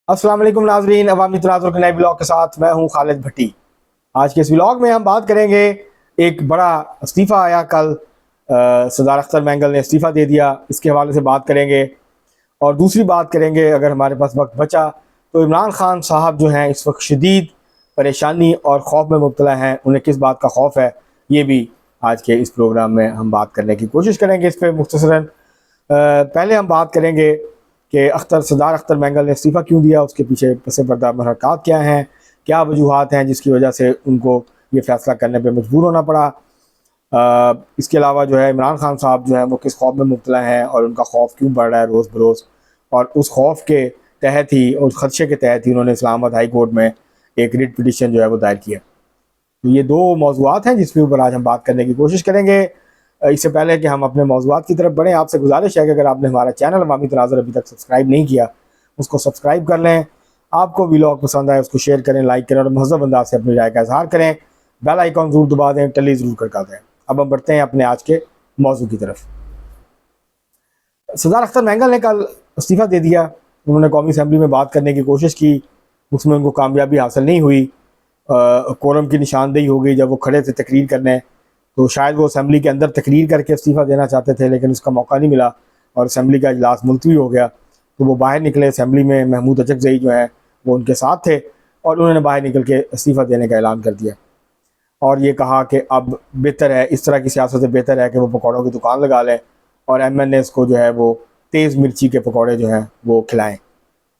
अस्सलाम वालेकुम नाजरीन, अवामी तनाज़ुर के नए ब्लॉग के साथ मैं हूं खालिद भट्टी। आज के इस ब्लॉग में हम बात करेंगे, एक बड़ा इस्तीफ़ा आया कल, सरदार अख्तर मैंगल ने इस्तीफ़ा दे दिया, इसके हवाले से बात करेंगे। और दूसरी बात करेंगे, अगर हमारे पास वक्त बचा तो इमरान खान साहब जो हैं इस वक्त शदीद परेशानी और खौफ में मुब्तला हैं, उन्हें किस बात का खौफ है, ये भी आज के इस प्रोग्राम में हम बात करने की कोशिश करेंगे। इस पर मुख्तसरन पहले हम बात करेंगे कि सरदार अख्तर मैंगल ने इस्तीफ़ा क्यों दिया, उसके पीछे पस पर्दा महरक़ात क्या हैं, क्या वजूहात हैं जिसकी वजह से उनको ये फ़ैसला करने पर मजबूर होना पड़ा। इसके अलावा जो है इमरान खान साहब जो है वो किस खौफ में मुब्तला हैं और उनका खौफ क्यों बढ़ रहा है रोज़ बरोज़, और उस खौफ के तहत ही, उस खदशे के तहत ही उन्होंने इस्लामाबाद हाई कोर्ट में एक रिट पिटिशन जो है वो दायर किया। तो ये दो मौज़ूआत हैं जिसके ऊपर आज हम बात करने की कोशिश करेंगे। इससे पहले कि हम अपने मौज़ूआत की तरफ बढ़ें, आपसे गुजारिश है कि अगर आपने हमारा चैनल अवामी तनाज़ुर अभी तक सब्सक्राइब नहीं किया, उसको सब्सक्राइब कर लें। आपको व्लॉग पसंद आए उसको शेयर करें, लाइक करें और महज़ब अंदाज से अपनी राय का इज़हार करें। बेल आइकॉन ज़रूर दबा दें, टली ज़रूर कर दें। अब हम बढ़ते हैं अपने आज के मौजू की तरफ। सरदार अख्तर मैंगल ने कल इस्तीफ़ा दे दिया। उन्होंने कौमी असम्बली में बात करने की कोशिश की, उसमें उनको कामयाबी हासिल नहीं हुई। कोरम की निशानदेही हो गई जब वो खड़े थे तकरीर करने, तो शायद वो असम्बली के अंदर तकरीर करके इस्तीफ़ा देना चाहते थे, लेकिन उसका मौका नहीं मिला और असम्बली का इजलास मुलतवी हो गया। तो वो बाहर निकले, असम्बली में महमूद अचकज़ई जो हैं वो उनके साथ थे और उन्होंने बाहर निकल के इस्तीफ़ा देने का ऐलान कर दिया और ये कहा कि अब बेहतर है, इस तरह की सियासत से बेहतर है कि वो पकौड़ों की दुकान लगा लें और MNAs को जो है वो तेज़ मिर्ची के पकौड़े जो हैं वो खिलाएँ।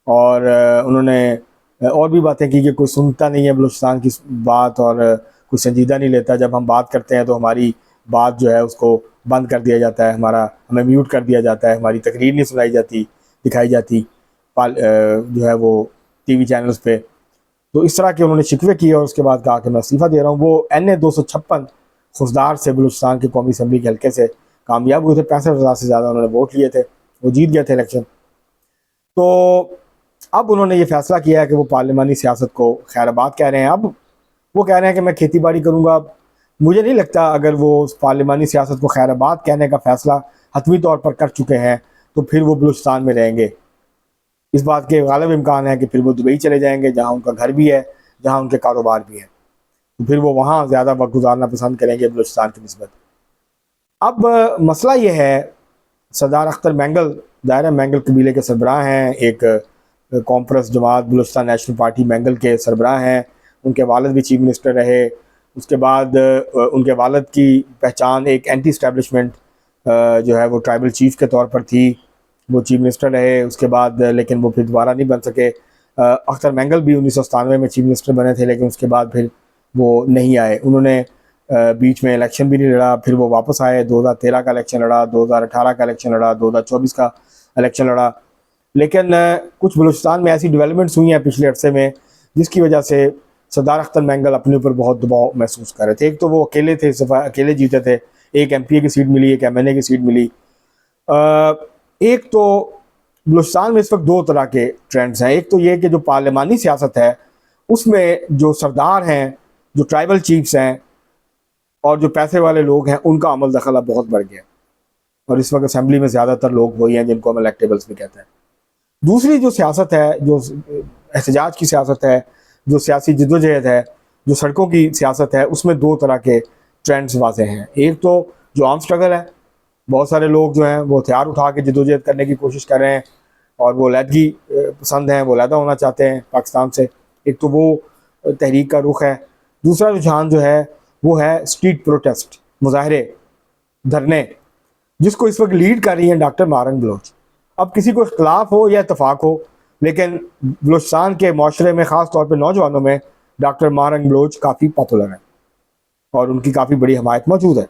और उन्होंने और भी बातें की कि कोई सुनता नहीं है बलूचिस्तान की बात और कोई संजीदा नहीं लेता। जब हम बात करते हैं तो हमारी बात जो है उसको बंद कर दिया जाता है, हमें म्यूट कर दिया जाता है, हमारी तकरीर नहीं सुनाई जाती, दिखाई जाती जो है वो TV चैनल्स पे। तो इस तरह के उन्होंने शिकवे किए और उसके बाद कहा कि मैं इस्तीफ़ा दे रहा हूँ। वो NA 256 खुशदार से बलूचिस्तान के कौमी असम्बली के हल्के से कामयाब हुए थे। 65,000 से ज़्यादा उन्होंने वोट लिए थे, वो जीत गए थे इलेक्शन। तो अब उन्होंने ये फ़ैसला किया है कि वो पार्लिमानी सियासत को खैराबाद कह रहे हैं। अब वो कह रहे हैं कि मैं खेती बाड़ी करूँगा। मुझे नहीं लगता अगर वो उस पार्लिमानी सियासत को खैराबाद कहने का फ़ैसला हतमी तौर पर कर चुके हैं तो फिर वो बलूचिस्तान में रहेंगे। इस बात के गालिब इम्कान है कि फिर वो दुबई चले जाएंगे, जहाँ उनका घर भी है, जहाँ उनके कारोबार भी हैं। तो फिर वो वहाँ ज़्यादा वक्त गुजारना पसंद करेंगे बलूचिस्तान की निस्बत। अब मसला ये है, सरदार अख्तर मैंगल दायरा मैंगल कबीले के सरबराह हैं, एक कॉन्फ्रेंस जमात बलूचिस्तान नेशनल पार्टी मैंगल के सरबराह हैं। उनके वालिद भी चीफ मिनिस्टर रहे। उसके बाद उनके वालिद की पहचान एक एंटी इस्टेब्लिशमेंट जो है वो ट्राइबल चीफ के तौर पर थी, वो चीफ मिनिस्टर रहे। उसके बाद लेकिन वो फिर दोबारा नहीं बन सके। अख्तर मैंगल भी 1997 में चीफ मिनिस्टर बने थे, लेकिन उसके बाद फिर वो नहीं आए। उन्होंने बीच में इलेक्शन भी नहीं लड़ा, फिर वो वापस आए। 2013 का इलेक्शन लड़ा, 2018 का इलेक्शन लड़ा, 2024 का इलेक्शन लड़ा। लेकिन कुछ बलूचिस्तान में ऐसी डेवलपमेंट्स हुई हैं पिछले अरसे में जिसकी वजह से सरदार अख्तर मैंगल अपने ऊपर बहुत दबाव महसूस कर रहे थे। एक तो वो अकेले थे, इस दफ़ा अकेले जीते थे, एक MPA की सीट मिली, एक MNA की सीट मिली। एक तो बलूचिस्तान में इस वक्त दो तरह के ट्रेंड्स हैं। एक तो ये कि जो पार्लिमानी सियासत है उसमें जो सरदार हैं, जो ट्राइबल चीफ्स हैं और जो पैसे वाले लोग हैं, उनका अमल दखल अब बहुत बढ़ गया और इस वक्त असम्बली में ज़्यादातर लोग वही हैं जिनको हम इलेक्टेबल्स भी कहते हैं। दूसरी जो सियासत है, जो एहतजाज की सियासत है, जो सियासी जद्दोजहद है, जो सड़कों की सियासत है, उसमें दो तरह के ट्रेंड्स वाज़े हैं। एक तो जो आर्म स्ट्रगल है, बहुत सारे लोग जो हैं वो हथियार उठा के जद्दोजहद करने की कोशिश कर रहे हैं और वो अलहदगी पसंद हैं, वो अलहदा होना चाहते हैं पाकिस्तान से। एक तो वो तहरीक का रुख है। दूसरा रुझान जो है वो है स्ट्रीट प्रोटेस्ट, मुजाहरे, धरने, जिसको इस वक्त लीड कर रही हैं डॉक्टर मारंग बलोच। अब किसी को इख्तलाफ हो या इतफाक़ हो, लेकिन बलूचिस्तान के माशरे में ख़ास तौर पर नौजवानों में डॉक्टर मारंग बलोच काफ़ी पॉपुलर हैं और उनकी काफ़ी बड़ी हमायत मौजूद है।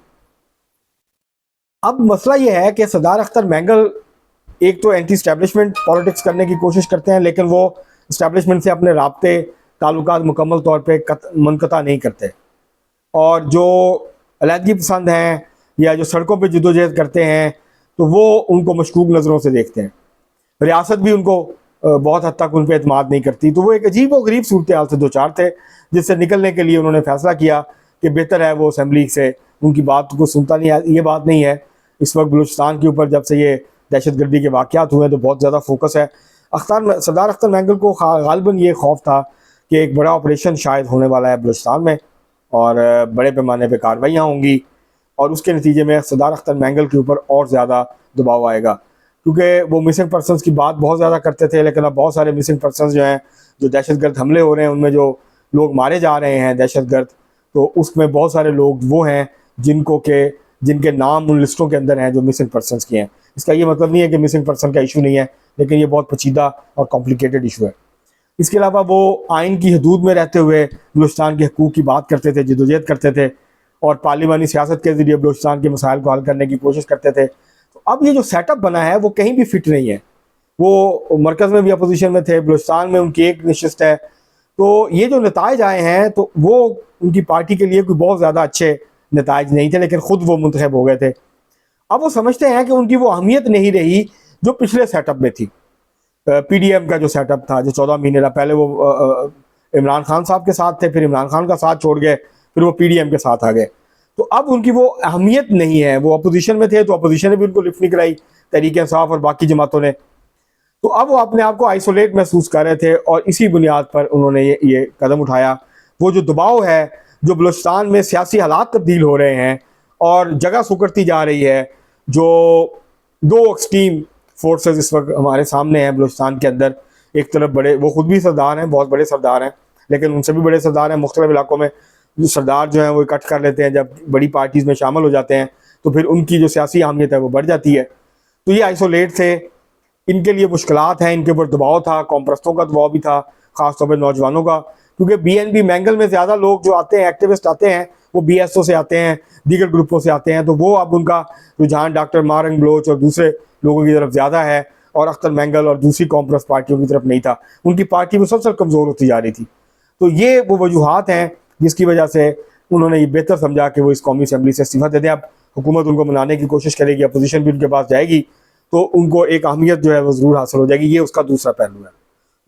अब मसला ये है कि सरदार अख्तर मैंगल एक तो एंटी इस्टेब्लिशमेंट पॉलिटिक्स करने की कोशिश करते हैं, लेकिन वो इस्टेब्लिशमेंट से अपने राब्ते ताल्लुकात मुकम्मल तौर पर मुनक़ता नहीं करते। और जो अलहदगी पसंद हैं या जो सड़कों पर जद्दोजहद करते हैं तो वो उनको मशकूक नज़रों से देखते हैं। रियासत भी उनको बहुत हद तक उन पर एतमाद नहीं करती। तो वो एक अजीब व गरीब सूरत हाल से दो चार थे, जिससे निकलने के लिए उन्होंने फ़ैसला किया कि बेहतर है वो असम्बली से उनकी बात को सुनता नहीं है। ये बात नहीं है, इस वक्त बलूचिस्तान के ऊपर जब से ये दहशत गर्दी के वाक़यात हुए तो बहुत ज़्यादा फोकस है। सरदार अख्तर मैंगल को गालिबन ये खौफ था कि एक बड़ा ऑपरेशन शायद होने वाला है बलूचिस्तान में और बड़े पैमाने पर कार्रवाइयाँ होंगी और उसके नतीजे में सरदार अख्तर मैंगल के ऊपर और ज़्यादा दबाव आएगा, क्योंकि वो मिसिंग पर्सनस की बात बहुत ज़्यादा करते थे। लेकिन अब बहुत सारे मिसिंग पर्सनस जो हैं, जो दहशतगर्द हमले हो रहे हैं, उनमें जो लोग मारे जा रहे हैं दहशतगर्द, तो उसमें बहुत सारे लोग वो हैं जिनके नाम उन लिस्टों के अंदर हैं जो मिसिंग पर्सनस के हैं। इसका ये मतलब नहीं है कि मिसिंग पर्सन का इशू नहीं है, लेकिन ये बहुत पेचीदा और कॉम्प्लिकेटेड इशू है। इसके अलावा वो आइन की हदूद में रहते हुए बलूचिस्तान के हकूक़ की बात करते थे, जदोजहद करते थे और पार्लिमानी सियासत के ज़रिए बलूचिस्तान के मसाइल को हल करने की कोशिश करते थे। तो अब ये जो सेटअप बना है वो कहीं भी फिट नहीं है। वो मरकज़ में भी अपोजिशन में थे, बलूचिस्तान में उनकी एक नशिस्त है, तो ये जो नताइज आए हैं तो वो उनकी पार्टी के लिए कोई बहुत ज़्यादा अच्छे नताइज नहीं थे, लेकिन ख़ुद वो मुंतखब हो गए थे। अब वो समझते हैं कि उनकी वो अहमियत नहीं रही जो पिछले सेटअप में थी। PDM का जो सेटअप था, जो 14 महीने रहा, पहले वो इमरान खान साहब के साथ थे, फिर इमरान खान का साथ छोड़ गए, फिर वो PDM के साथ आ गए। तो अब उनकी वो अहमियत नहीं है। वो अपोजिशन में थे तो अपोजिशन ने भी उनको लिफ्ट नहीं कराई, तहरीक इंसाफ और बाकी जमातों ने। तो अब वो अपने आप को आइसोलेट महसूस कर रहे थे और इसी बुनियाद पर उन्होंने ये कदम उठाया। वो जो दबाव है, जो बलूचिस्तान में सियासी हालात तब्दील हो रहे हैं और जगह सुकड़ती जा रही है, जो दो एक्सट्रीम फोर्सेस इस वक्त हमारे सामने हैं बलूचिस्तान के अंदर। एक तरफ बड़े, वो खुद भी सरदार हैं, बहुत बड़े सरदार हैं, लेकिन उनसे भी बड़े सरदार हैं मुख्तलिफ इलाकों में। जो सरदार जो हैं वो इकट्ठ कर लेते हैं, जब बड़ी पार्टीज़ में शामिल हो जाते हैं तो फिर उनकी जो सियासी अहमियत है वो बढ़ जाती है। तो ये आइसोलेट थे, इनके लिए मुश्किलात हैं, इनके ऊपर दबाव था, कॉमप्रस्तों का दबाव भी था, ख़ासतौर पर नौजवानों का, क्योंकि BNB मैंगल में ज़्यादा लोग जो आते हैं, एक्टिविस्ट आते हैं, वो BSO से आते हैं, दीगर ग्रुपों से आते हैं। तो वो अब उनका रुझान डॉक्टर मारंग बलोच और दूसरे लोगों की तरफ ज़्यादा है और अख्तर मैंगल और दूसरी कॉमप्रस्त पार्टियों की तरफ नहीं था। उनकी पार्टी मुसलसल कमज़ोर होती जा रही थी। तो ये वो वजूहात हैं जिसकी वजह से उन्होंने ये बेहतर समझा कि वो इस कौमी असम्बली से इस्तीफ़ा दे दें। अब हुकूमत उनको मनाने की कोशिश करेगी, अपोजिशन भी उनके पास जाएगी, तो उनको एक अहमियत जो है वो ज़रूर हासिल हो जाएगी। ये उसका दूसरा पहलू है।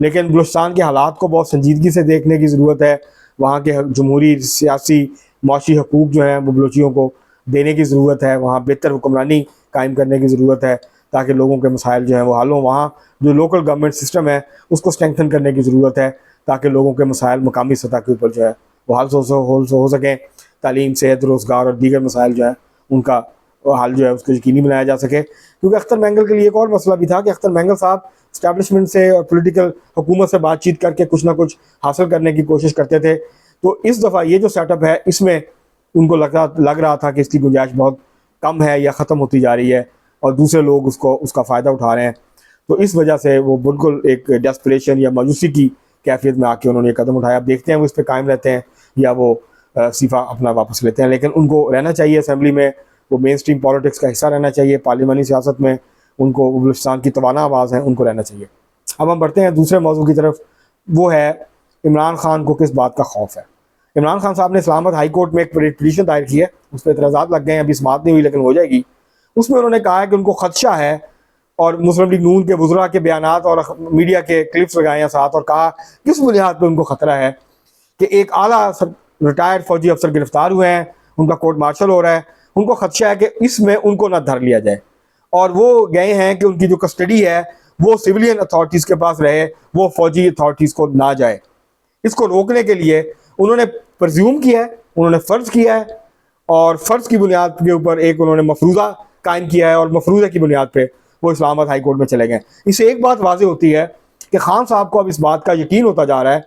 लेकिन बलूचिस्तान के हालात को बहुत संजीदगी से देखने की ज़रूरत है। वहाँ के जमहूरी, सियासी, माशी हकूक़ जो हैं वो बलूचियों को देने की ज़रूरत है। वहाँ बेहतर हुक्मरानी कायम करने की ज़रूरत है ताकि लोगों के मसाइल जो हैं वो हल हों। वहाँ जो लोकल गवर्नमेंट सिस्टम है उसको स्ट्रेंथन करने की ज़रूरत है ताकि लोगों के मसाइल मुकामी सतह के ऊपर जो है वो हल हो सकें। तालीम, सेहत, रोज़गार और दीगर मसाइल जो है उनका हल जो है उसको यकीनी बनाया जा सके। क्योंकि अख्तर मैंगल के लिए एक और मसला भी था कि अख्तर मैंगल साहब इस्टेब्लिशमेंट से और पॉलिटिकल हुकूमत से बातचीत करके कुछ ना कुछ हासिल करने की कोशिश करते थे। तो इस दफ़ा ये जो सेटअप है इसमें उनको लग रहा था कि इसकी गुंजाइश बहुत कम है या ख़त्म होती जा रही है और दूसरे लोग उसका फ़ायदा उठा रहे हैं। तो इस वजह से वो बिल्कुल एक डेस्परेशन या मायूसी की कैफियत में आके उन्होंने कदम उठाया। अब देखते हैं वो इस पर कायम रहते हैं या वो इस्तीफ़ा अपना वापस लेते हैं। लेकिन उनको रहना चाहिए असम्बली में, वो मेन स्ट्रीम पॉलिटिक्स का हिस्सा रहना चाहिए, पार्लिमानी सियासत में उनको, बलूचिस्तान की तवाना आवाज़ है, उनको रहना चाहिए। अब हम बढ़ते हैं दूसरे मौजू की तरफ। वो है इमरान खान को किस बात का खौफ है। इमरान खान साहब ने इस्लामाबाद हाई कोर्ट में एक पिटीशन दायर की है, उस पर एतराज़ात लग गए हैं, अभी समाअत नहीं हुई लेकिन हो जाएगी। उसमें उन्होंने कहा है कि उनको खदशा है और मुस्लिम लीग नून के वज़रा के बयानात और मीडिया के क्लिप्स लगाए हैं साथ, और कहा किस बुनियाद पर उनको ख़तरा है कि एक आला रिटायर्ड फौजी अफसर गिरफ्तार हुए हैं, उनका कोर्ट मार्शल हो रहा है, उनको खदशा है कि इसमें उनको ना धर लिया जाए। और वो गए हैं कि उनकी जो कस्टडी है वो सिविलियन अथॉरिटीज़ के पास रहे, वो फौजी अथॉरिटीज़ को ना जाए। इसको रोकने के लिए उन्होंने प्रज्यूम किया है, उन्होंने फ़र्ज़ किया है और फ़र्ज़ की बुनियाद के ऊपर एक उन्होंने मफरूज़ा कायम किया है और मफरूज़े की बुनियाद पे वो इस्लामाबाद हाई कोर्ट में चले गए। इससे एक बात वाज़ेह होती है कि खान साहब को अब इस बात का यकीन होता जा रहा है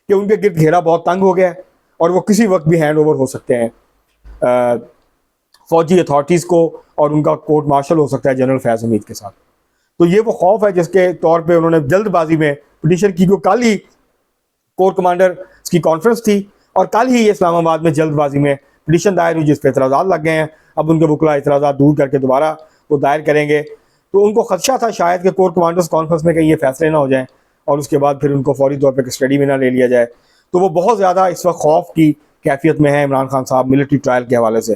कि उनके गिरद घेरा बहुत तंग हो गया है और वो किसी वक्त भी हैंड ओवर हो सकते हैं फ़ौजी अथॉरिटीज़ को, और उनका कोर्ट मार्शल हो सकता है जनरल फैज़ हमीद के साथ। तो ये वो खौफ है जिसके तौर पे उन्होंने जल्दबाजी में पिटीशन की। को कल ही कोर कमांडर की कॉन्फ्रेंस थी और कल ही ये इस्लामाबाद में जल्दबाजी में पिटीशन दायर हुई जिस पर एतराज़ात लग गए हैं। अब उनके वकला एतराज़ात दूर करके दोबारा वो दायर करेंगे। तो उनको खदशा था शायद कि कोर कमांडर्स कॉन्फ्रेंस में कहीं ये फैसले ना हो जाएं और उसके बाद फिर उनको फौरी तौर पर कस्टडी में ना ले लिया जाए। तो वो बहुत ज़्यादा इस वक्त खौफ की कैफियत में है इमरान खान साहब मिलिट्री ट्रायल के हवाले से।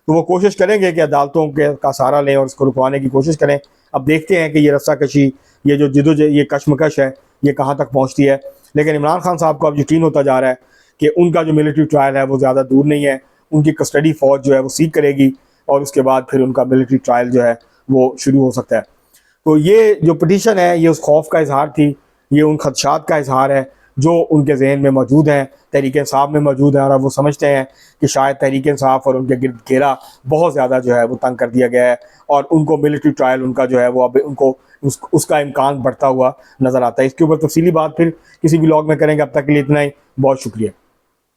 तो वो कोशिश करेंगे कि अदालतों का सहारा लें और उसको रुकवाने की कोशिश करें। अब देखते हैं कि ये रस्साकशी, ये जो ये कशमकश है, ये कहाँ तक पहुँचती है। लेकिन इमरान खान साहब को अब यकीन होता जा रहा है कि उनका जो मिलिट्री ट्रायल है वो ज़्यादा दूर नहीं है। उनकी कस्टडी फ़ौज जो है वो सीख करेगी और उसके बाद फिर उनका मिलिट्री ट्रायल जो है वो शुरू हो सकता है। तो ये जो पिटीशन है ये उस खौफ का इजहार थी, ये उन खदशात का इजहार है जो उनके जहन में मौजूद हैं, तहरीक इंसाफ में मौजूद हैं, और वो समझते हैं कि शायद तहरीक इंसाफ और उनके गिरद घेरा बहुत ज़्यादा जो है वो तंग कर दिया गया है, और उनको मिलिट्री ट्रायल उनका जो है वो अब उनको उसका इम्कान बढ़ता हुआ नज़र आता है। इसके ऊपर तफसीली बात फिर किसी व्लॉग में करेंगे। अब तक के लिए इतना ही, बहुत शुक्रिया।